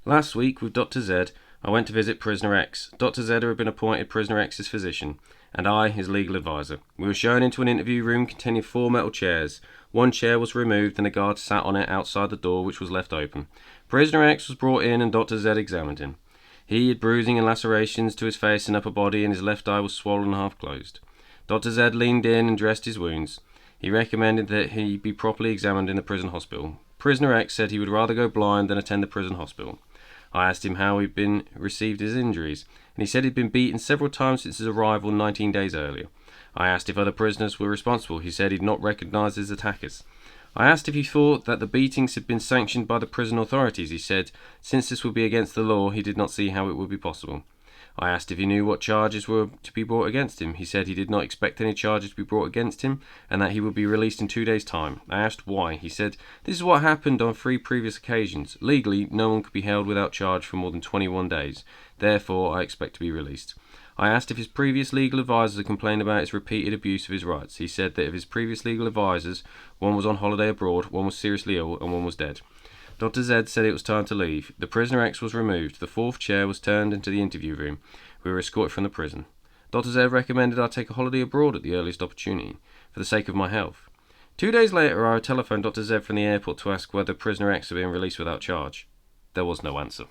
Last week, with Dr. Z, I went to visit Prisoner X. Dr. Z had been appointed Prisoner X's physician, and I, his legal advisor. We were shown into an interview room containing 4 metal chairs. One chair was removed and a guard sat on it outside the door, which was left open. Prisoner X was brought in and Dr. Z examined him. He had bruising and lacerations to his face and upper body, and his left eye was swollen and half closed. Dr. Z leaned in and dressed his wounds. He recommended that he be properly examined in the prison hospital. Prisoner X said he would rather go blind than attend the prison hospital. I asked him how he'd been received his injuries, and he said he'd been beaten several times since his arrival 19 days earlier. I asked if other prisoners were responsible. He said he'd not recognised his attackers. I asked if he thought that the beatings had been sanctioned by the prison authorities. He said, since this would be against the law, he did not see how it would be possible. I asked if he knew what charges were to be brought against him. He said he did not expect any charges to be brought against him, and that he would be released in 2 days' time. I asked why. He said, this is what happened on 3 previous occasions. Legally, no one could be held without charge for more than 21 days. Therefore, I expect to be released. I asked if his previous legal advisors had complained about his repeated abuse of his rights. He said that of his previous legal advisors, one was on holiday abroad, one was seriously ill, and one was dead. Dr. Z said it was time to leave. The prisoner X was removed. The 4th chair was turned into the interview room. We were escorted from the prison. Dr. Z recommended I take a holiday abroad at the earliest opportunity, for the sake of my health. 2 days later, I telephoned Dr. Z from the airport to ask whether prisoner X had been released without charge. There was no answer.